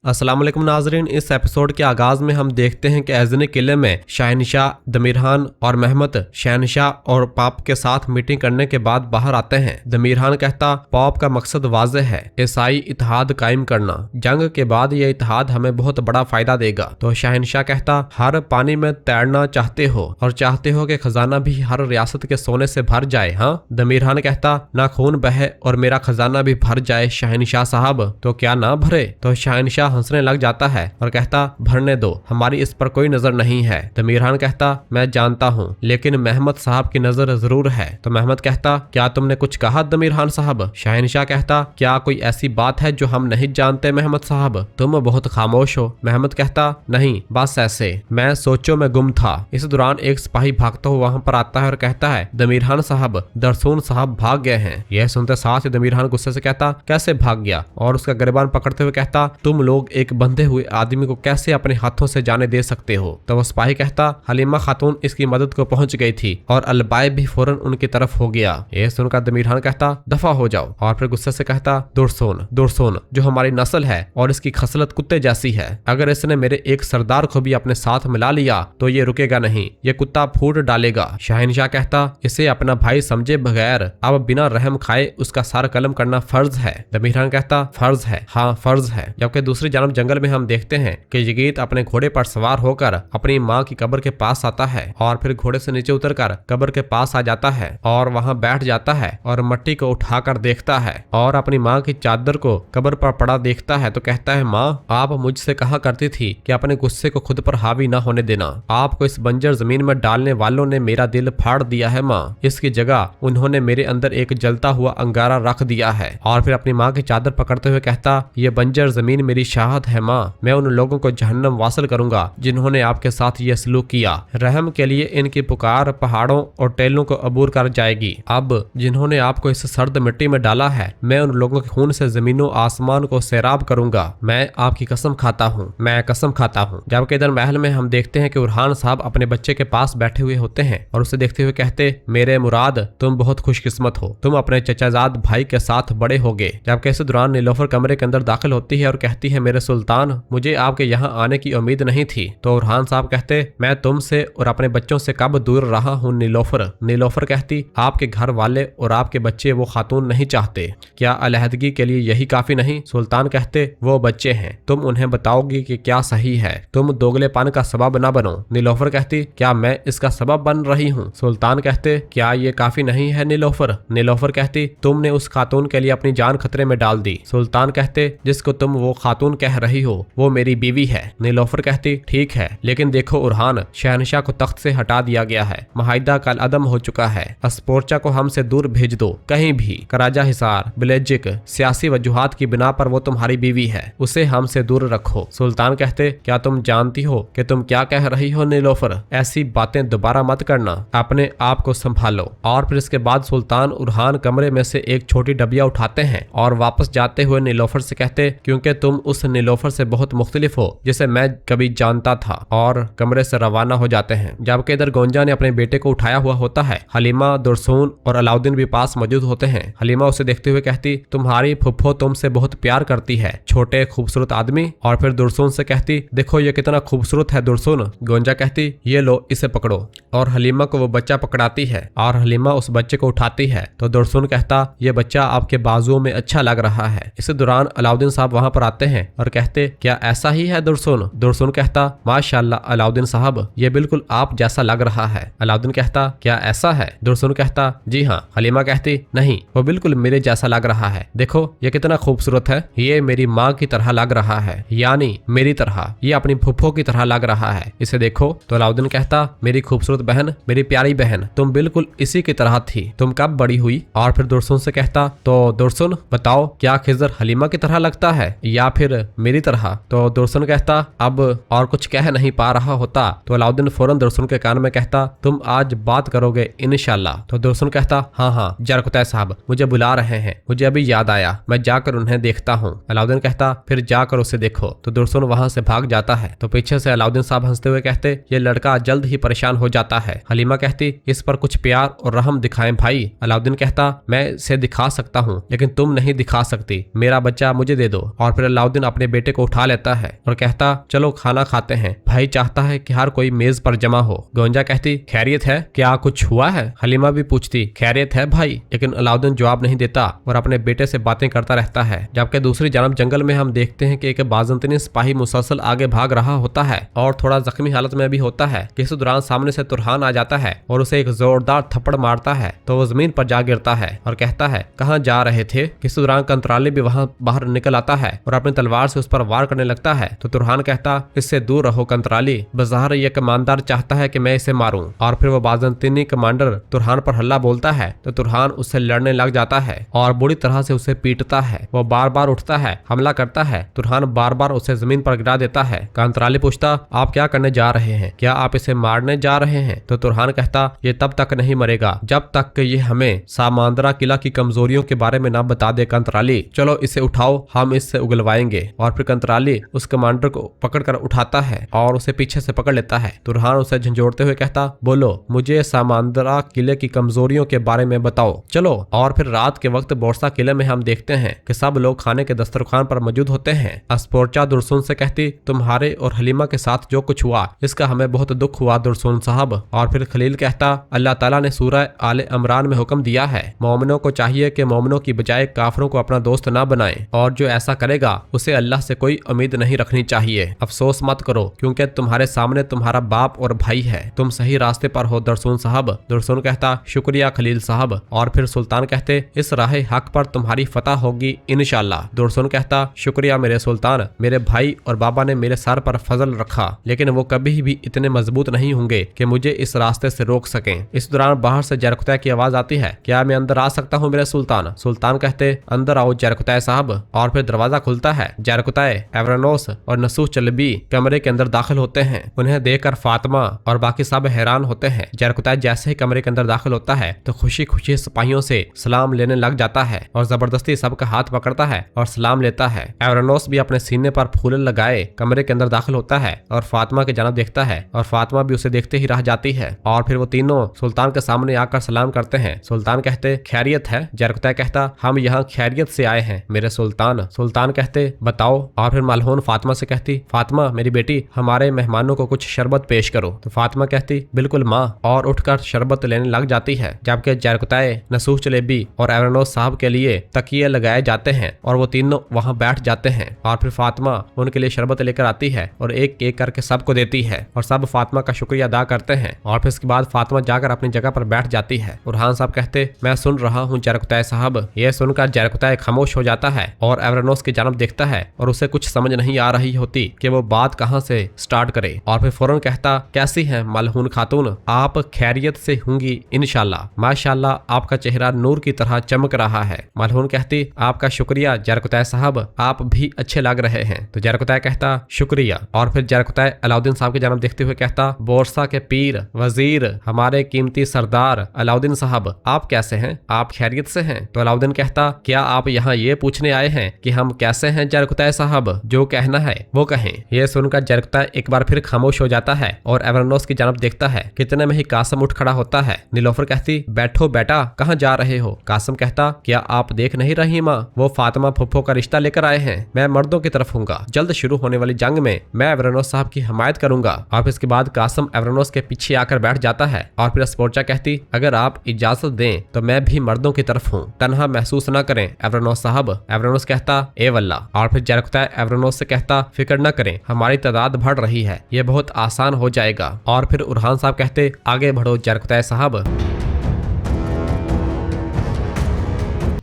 अस्सलाम वालेकुम नाजरीन। इस एपिसोड के आगाज में हम देखते हैं कि एज़नी किले में शहनशाह, दमीरहान और महमद शहनशाह और पाप के साथ मीटिंग करने के बाद बाहर आते हैं। दमीरहान कहता पाप का मकसद वाज़ेह है, ईसाई इत्तेहाद कायम करना। जंग के बाद ये इत्तेहाद हमें बहुत बड़ा फायदा देगा। तो शहनशाह कहता हर पानी में तैरना चाहते हो और चाहते हो कि खजाना भी हर रियासत के सोने से भर जाए। हाँ, दमीरहान कहता ना खून बहे और मेरा खजाना भी भर जाए शहनशाह साहब, तो क्या ना भरे। तो शहनशाह हंसने लग जाता है और कहता भरने दो, हमारी इस पर कोई नजर नहीं है। दमीरहान कहता मैं जानता हूँ, लेकिन महमद साहब की नजर जरूर है। तो महमद कहता क्या तुमने कुछ कहा दमीरहान साहब? शहनशाह कहता क्या कोई ऐसी बात है जो हम नहीं जानते महमद साहब? तुम बहुत खामोश हो। महमद कहता नहीं, बस ऐसे मैं सोचो में गुम था। इस दौरान एक सिपाही भागता हुआ वहां पर आता है और कहता है दमीरहान साहब, दरसून साहब भाग गए हैं। यह सुनते साथ ही दमीरहान गुस्से से कहता कैसे भाग गया, और उसका गिरबान पकड़ते हुए कहता तुम लोग एक बंधे हुए आदमी को कैसे अपने हाथों से जाने दे सकते हो? तो वो सिपाही कहता हलीमा खातून इसकी मदद को पहुंच गई थी और अलबाय भी फौरन उनकी तरफ हो गया। यह सुनकर दमीरहान कहता दफा हो जाओ, और फिर गुस्से से कहता दुरसोन दुरसोन जो हमारी नस्ल है और इसकी खसलत कुत्ते जैसी है, अगर इसने मेरे एक सरदार को भी अपने साथ मिला लिया तो ये रुकेगा नहीं, ये कुत्ता फूट डालेगा। शहनशाह कहता इसे अपना भाई समझे बगैर अब बिना रहम खाए उसका सर कलम करना फर्ज है। दमीरहान कहता फर्ज है, हाँ फर्ज है। जबकि दूसरी जानब जंगल में हम देखते हैं कि यगीत अपने घोड़े पर सवार होकर अपनी माँ की कब्र के पास आता है और फिर घोड़े से नीचे उतरकर कब्र के पास आ जाता है और वहां बैठ जाता है और मट्टी को उठाकर देखता है और अपनी माँ की चादर को कब्र पर पड़ा देखता है। तो कहता है माँ, आप मुझसे कहा करती थी कि अपने गुस्से को खुद पर हावी न होने देना। आपको इस बंजर जमीन में डालने वालों ने मेरा दिल फाड़ दिया है माँ, इसकी जगह उन्होंने मेरे अंदर एक जलता हुआ अंगारा रख दिया है। और फिर अपनी माँ की चादर पकड़ते हुए कहता ये बंजर जमीन मेरी शाहद है माँ, मैं उन लोगों को जहन्नम वासल करूंगा जिन्होंने आपके साथ ये सलूक किया। रहम के लिए इनकी पुकार पहाड़ों और टेलों को अबूर कर जाएगी। अब जिन्होंने आपको इस सर्द मिट्टी में डाला है, मैं उन लोगों के खून से जमीनों आसमान को सैराब करूंगा। मैं आपकी कसम खाता हूँ, मैं कसम खाता हूँ। जबकि इधर महल में हम देखते हैं कि उरहान साहब अपने बच्चे के पास बैठे हुए होते हैं और उसे देखते हुए कहते मेरे मुराद, तुम बहुत खुशकिस्मत हो, तुम अपने चचाजाद भाई के साथ बड़े होगे। जबकि इस दौरान नीलोफर कमरे के अंदर दाखिल होती है और कहती है मेरे सुल्तान, मुझे आपके यहाँ आने की उम्मीद नहीं थी। तो उरहान साहब कहते मैं तुमसे और अपने बच्चों से कब दूर रहा हूँ नीलोफर। नीलोफर कहती आपके घर वाले और आपके बच्चे वो खातून नहीं चाहते, क्या अलहदगी के लिए यही काफी नहीं? सुल्तान कहते वो बच्चे हैं, तुम उन्हें बताओगी कि क्या सही है, तुम दोगलेपन का सबब न बनो। नीलोफर कहती क्या मैं इसका सबब बन रही हूँ? सुल्तान कहते क्या ये काफी नहीं है नीलोफर? नीलोफर कहती तुमने उस खातून के लिए अपनी जान खतरे में डाल दी। सुल्तान कहते जिसको तुम वो खातून कह रही हो वो मेरी बीवी है। नीलोफर कहती ठीक है, लेकिन देखो उरहान, शहनशाह को तख्त से हटा दिया गया है, माहिदा कल अदम हो चुका है, अस्पोर्चा को हमसे दूर भेज दो, कहीं भी कराजा हिसार बिलेजिक सियासी वजूहात की बिना पर वो तुम्हारी बीवी है, उसे हमसे दूर रखो। सुल्तान कहते क्या तुम जानती हो कि तुम क्या कह रही हो नीलोफर? ऐसी बातें दोबारा मत करना, अपने आप को संभालो। और फिर इसके बाद सुल्तान उरहान कमरे में से एक छोटी डबिया उठाते हैं और वापस जाते हुए नीलोफर से कहते क्योंकि तुम उस नीलोफर से बहुत मुख्तलिफ हो जिसे मैं कभी जानता था, और कमरे से रवाना हो जाते हैं। जबकि इधर गोंजा ने अपने बेटे को उठाया हुआ होता है। हलीमा, दुरसून और अलाउद्दीन भी पास मौजूद होते हैं। हलीमा उसे देखते हुए कहती तुम्हारी फुफ्फो तुमसे बहुत प्यार करती है, छोटे खूबसूरत आदमी। और फिर दुरसून से कहती देखो ये कितना खूबसूरत है दुरसून। गोंजा कहती ये लो इसे पकड़ो, और हलीमा को वो बच्चा पकड़ाती है और हलीमा उस बच्चे को उठाती है। तो दुरसून कहता ये बच्चा आपके बाजुओं में अच्छा लग रहा है। इस दौरान अलाउद्दीन साहब वहां पर आते हैं और कहते क्या ऐसा ही है दुरसून? दुरसून कहता माशाल्लाह अलाउद्दीन साहब, ये बिल्कुल आप जैसा लग रहा है। अलाउद्दीन कहता क्या ऐसा है? दुरसून कहता जी हाँ। हलीमा कहती नहीं, वो बिल्कुल मेरे जैसा लग रहा है, देखो ये कितना खूबसूरत है, ये मेरी माँ की तरह लग रहा है, यानी मेरी तरह, ये अपनी फुफ्फो की तरह लग रहा है, इसे देखो। तो अलाउद्दीन कहता मेरी खूबसूरत बहन, मेरी प्यारी बहन, तुम बिल्कुल इसी की तरह थी, तुम कब बड़ी हुई? और फिर दुरसून से कहता तो दुरसून बताओ क्या खिजर हलीमा की तरह लगता है या फिर मेरी तरह? तो दुरसून कहता अब और कुछ कह नहीं पा रहा होता। तो अलाउद्दीन फौरन दुरसून के कान में कहता तुम आज बात करोगे इंशाल्लाह। तो दुरसून कहता हाँ हाँ जरकुतै साहब मुझे बुला रहे हैं, मुझे अभी याद आया, मैं जाकर उन्हें देखता हूँ। अलाउद्दीन कहता फिर जाकर उसे देखो। तो दुरसून वहां से भाग जाता है। तो पीछे से अलाउद्दीन साहब हंसते हुए कहते ये लड़का जल्द ही परेशान हो जाता है। हलीमा कहती इस पर कुछ प्यार और रहम दिखाएं भाई। अलाउद्दीन कहता मैं इसे दिखा सकता हूँ लेकिन तुम नहीं दिखा सकती, मेरा बच्चा मुझे दे दो। और फिर अलाउद्दीन अपने बेटे को उठा लेता है और कहता चलो खाना खाते हैं, भाई चाहता है कि हर कोई मेज पर जमा हो। गोंजा कहती खैरियत है, क्या कुछ हुआ है? हलीमा भी पूछती खैरियत है भाई, लेकिन अलाउद्दीन जवाब नहीं देता और अपने बेटे से बातें करता रहता है। जबकि दूसरी जानब जंगल में हम देखते हैं कि एक बाज़ंतीनी सिपाही मुसलसल आगे भाग रहा होता है और थोड़ा जख्मी हालत में भी होता है। इस दौरान सामने से तुरहान आ जाता है और उसे एक जोरदार थप्पड़ मारता है तो वो जमीन पर जा गिरता है और कहता है कहाँ जा रहे थे? इस दौरान कंत्राली भी वहां बाहर निकल आता है और अपनी तलवार से उस पर वार करने लगता है तो तुरहान कहता इससे दूर रहो कंत्राली, बज़ाहिर ये कमांडर चाहता है कि मैं इसे मारूं। और फिर वो बाज़ंतीनी कमांडर तुरहान पर हल्ला बोलता है तो तुरहान उससे लड़ने लग जाता है और बुरी तरह से उसे पीटता है। वो बार बार उठता है, हमला करता है, तुरहान बार बार उसे जमीन पर गिरा देता है। कंत्राली पूछता आप क्या करने जा रहे हैं? क्या आप इसे मारने जा रहे हैं? तो तुरहान कहता ये तब तक नहीं मरेगा जब तक कि ये हमें सामांद्रा किला की कमजोरियों के बारे में ना बता दे। कंत्राली चलो इसे उठाओ, हम इससे उगलवाएंगे। और फिर कंत्राली उस कमांडर को पकड़कर उठाता है और उसे पीछे से पकड़ लेता है। तुरहान उसे झंझोड़ते हुए कहता बोलो मुझे सामांद्रा किले की कमजोरियों के बारे में बताओ चलो। और फिर रात के वक्त बोरसा किले में हम देखते हैं कि सब लोग खाने के दस्तरखान पर मौजूद होते हैं। अस्पोर्चा दुरसुन से कहती तुम्हारे और हलीमा के साथ जो कुछ हुआ इसका हमें बहुत दुख हुआ दुरसुन साहब। और फिर खलील कहता अल्लाह ताला ने सूरह आले इमरान में हुक्म दिया है मोमिनों को चाहिए कि मोमिनों की बजाय काफिरों को अपना दोस्त ना बनाए और जो ऐसा करेगा उसे अल्लाह से कोई उम्मीद नहीं रखनी चाहिए। अफसोस मत करो क्योंकि तुम्हारे सामने तुम्हारा बाप और भाई है, तुम सही रास्ते पर हो दुरसुन साहब। दुरसुन कहता शुक्रिया खलील साहब। और फिर सुल्तान कहते इस राह हक पर तुम्हारी फतह होगी इंशाअल्लाह। दुरसुन कहता शुक्रिया मेरे सुल्तान, मेरे भाई और बाबा ने मेरे सर पर फजल रखा लेकिन वो कभी भी इतने मजबूत नहीं होंगे कि मुझे इस रास्ते से रोक सकें। इस दौरान बाहर से जरकुतै की आवाज आती है क्या मैं अंदर आ सकता हूँ मेरे सुल्तान? सुल्तान कहते अंदर आओ जरकुतै साहब। और फिर दरवाजा खुलता है। जरकुतै, एवरानोस और नसूह चलबी कमरे के अंदर दाखिल होते हैं। उन्हें देखकर फातिमा और बाकी सब हैरान होते हैं। जरकुतै जैसे ही कमरे के अंदर दाखिल होता है तो खुशी खुशी सिपाहियों से सलाम लेने लग जाता है और जबरदस्ती सबका हाथ पकड़ता है और सलाम लेता है। एवरानोस भी अपने सीने पर फूल लगाए कमरे के अंदर दाखिल होता है और फातिमा की जानब देखता है और फातिमा भी उसे देखते ही रह जाती है। और फिर वो तीनों सुल्तान के सामने आकर सलाम करते हैं। सुल्तान कहते खैरियत है? जरकुतै कहता हम यहाँ खैरियत से आए हैं मेरे सुल्तान। सुल्तान कहते बताओ। और फिर मलहून फातिमा से कहती फातिमा मेरी बेटी हमारे मेहमानों को कुछ शरबत पेश करो। तो फातिमा कहती बिल्कुल माँ और उठकर शरबत लेने लग जाती है। जबकि जरकुतै, नसूह चलेबी और एवरानोस साहब के लिए तकिए लगाए जाते हैं और वो तीनों वहाँ बैठ जाते हैं। और फिर फातिमा उनके लिए शरबत लेकर आती है और एक एक करके सबको देती है और सब फातिमा का शुक्रिया अदा करते हैं। और फिर इसके बाद फातिमा जाकर अपनी जगह पर बैठ जाती है। बुरहान साहब कहते मैं सुन रहा हूँ जरकुतै साहब। ये सुनकर जरकुतै खामोश हो जाता है और एवरानोस की जानब देखता है और उसे कुछ समझ नहीं आ रही होती कि वो बात कहाँ से स्टार्ट करे। और फिर फौरन कहता कैसी है मलहून खातून, आप खैरियत से होंगी इंशाल्लाह, माशाल्लाह आपका चेहरा नूर की तरह चमक रहा है। मलहून कहती आपका शुक्रिया जरकुतै साहब, आप भी अच्छे लग रहे हैं। तो जरकुतै कहता शुक्रिया। और फिर जरकुतै अलाउद्दीन साहब की जानब देखते हुए कहता बोरसा के पीर वजीर हमारे कीमती सरदार अलाउद्दीन साहब आप कैसे हैं? आप खैरियत से हैं? तो अलाउद्दीन कहता क्या आप यहाँ ये पूछने आए हैं कि हम कैसे हैं जरकुतै साहब? जो कहना है वो कहें। यह सुनकर जरकुतै एक बार फिर खामोश हो जाता है और एवरानोस की जानब देखता है। कितने में ही कासिम उठ खड़ा होता है। नीलोफर कहती बैठो बेटा, कहाँ जा रहे हो? कासिम कहता क्या आप देख नहीं रही माँ, वो फातिमा फुफ्फो का रिश्ता लेकर आए हैं। मैं मर्दों की तरफ हूँगा, जल्द शुरू होने वाली जंग में मैं एवरानोस साहब की हिमायत करूंगा। और इसके बाद कासिम एवरानोस के पीछे आकर बैठ जाता है। और फिर अस्पोर्चा कहती अगर आप इजाजत दें तो मैं भी मर्दों की तरफ हूँ, तन्हा महसूस न करें एवरानोस साहब। एवरानोस कहता ए वल्ला। और फिर जरकुतै एवरानोस से कहता फिक्र न करें, हमारी तादाद बढ़ रही है, ये बहुत आसान हो जाएगा। और फिर उरहान साहब कहते आगे बढ़ो जरकुतै साहब।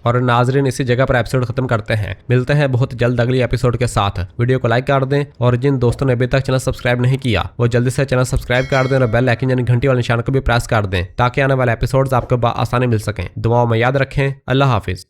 और नाजरीन इसी जगह पर एपिसोड खत्म करते हैं। मिलते हैं बहुत जल्द अगली एपिसोड के साथ। वीडियो को लाइक कर दें और जिन दोस्तों ने अभी तक चैनल सब्सक्राइब नहीं किया वो जल्दी से चैनल सब्सक्राइब कर दें और बेल आइकन यानी घंटी वाले निशान को भी प्रेस कर दें ताकि आने वाले एपिसोड्स आपको आसानी मिल सकें। दुआओं में याद रखें। अल्लाह हाफिज।